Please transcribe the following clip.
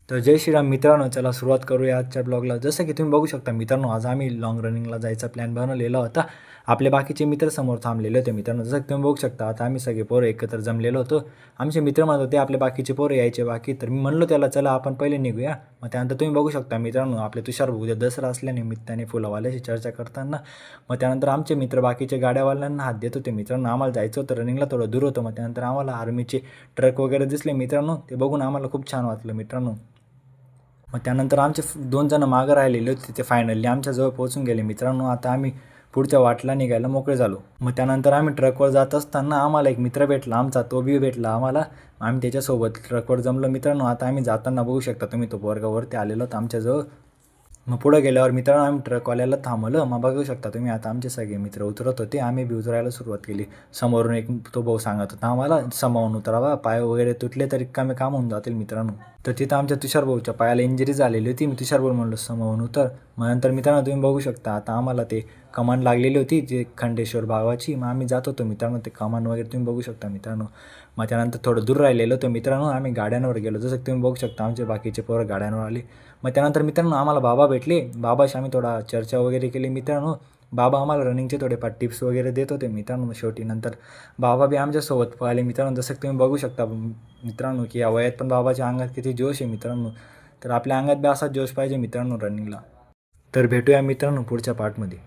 तर जय श्रीराम मित्रांनो, चला सुरुवात करूया आजच्या ब्लॉगला. जसं की तुम्ही बघू शकता मित्रांनो, आज आम्ही लाँग रनिंगला जायचा प्लॅन बनवलेला होता. आपले बाकीचे मित्र समोर थांबलेले होते मित्रांनो. जसं की तुम्ही बघू शकता आता आम्ही सगळे पोरं एकत्र जमलेलो होतो. आमचे मित्र म्हणत होते आपले बाकीचे पोरं यायचे बाकी. तर मी म्हणलो त्याला चला आपण पहिले निघूया. मग त्यानंतर तुम्ही बघू शकता मित्रांनो, आपले तुषार भाऊ उद्या दसरा असल्यानिमित्ताने फुलावाल्याशी चर्चा करताना. मग त्यानंतर आमचे मित्र बाकीचे गाड्यावाल्यांना हात देत होते मित्रांनो. आम्हाला जायचं होतं रनिंगला, थोडं दूर होतं. मग त्यानंतर आम्हाला आर्मीचे ट्रक वगैरे दिसले मित्रांनो. ते बघून आम्हाला खूप छान वाटलं मित्रांनो. मग त्यानंतर आमचे 2 जण मागं राहिलेले होते, ते फायनली आमच्याजवळ पोहोचून गेले मित्रांनो. आता आम्ही पुढच्या वाटला निघायला मोकळे झालो. मग त्यानंतर आम्ही ट्रकवर जात असताना आम्हाला एक मित्र भेटला आमचा, तो बी भेटला आम्हाला. आम्ही त्याच्यासोबत ट्रकवर जमलो मित्रांनो. आता आम्ही जाताना बघू शकता तुम्ही, तो पोरगावरती आलेला होता आमच्याजवळ. मग पुढे गेल्यावर मित्रांनो आम्ही ट्रकवाल्याला थांबवलं. मग बघू शकता तुम्ही आता आमचे सगळे मित्र उतरत होते, आम्ही बी उतरायला सुरुवात केली. समोरून एक तो भाऊ सांगत होता आम्हाला समावून उतरावा, पाय वगैरे तुटले तरी कमी काम होऊन जातील मित्रांनो. तर तिथं आमच्या तुषार भाऊच्या पायाला इंजरी झालेली होती. मी तुषार भाऊ म्हणलो समावून उतर. मग नंतर मित्रांनो तुम्ही बघू शकता आता आम्हाला ते कमान लागलेली होती जे खंडेश्वर भावाची. मग आम्ही जात होतो मित्रांनो, ते कमान वगैरे तुम्ही बघू शकता मित्रांनो. मग त्यानंतर थोडं दूर राहिलेलं होतं मित्रांनो, आम्ही गाड्यांवर गेलो. जसं तुम्ही बघू शकता आमचे बाकीचे पोरं गाड्यांवर आले. मग त्यानंतर मित्रांनो आम्हाला बाबा भेटले. बाबाशी आम्ही थोडा चर्चा वगैरे केली मित्रांनो. बाबा आम्हाला रनिंगचे थोडेफार टिप्स वगैरे देत होते मित्रांनो. शेवटी नंतर बाबा बी आमच्यासोबत पळाले मित्रांनो. जसं तुम्ही बघू शकता मित्रांनो की या वयात पण बाबाच्या अंगात किती जोश आहे मित्रांनो. तर आपल्या अंगात बी असाच जोश पाहिजे मित्रांनो रनिंगला. तर भेटूया मित्रांनो पुढच्या पार्टमध्ये.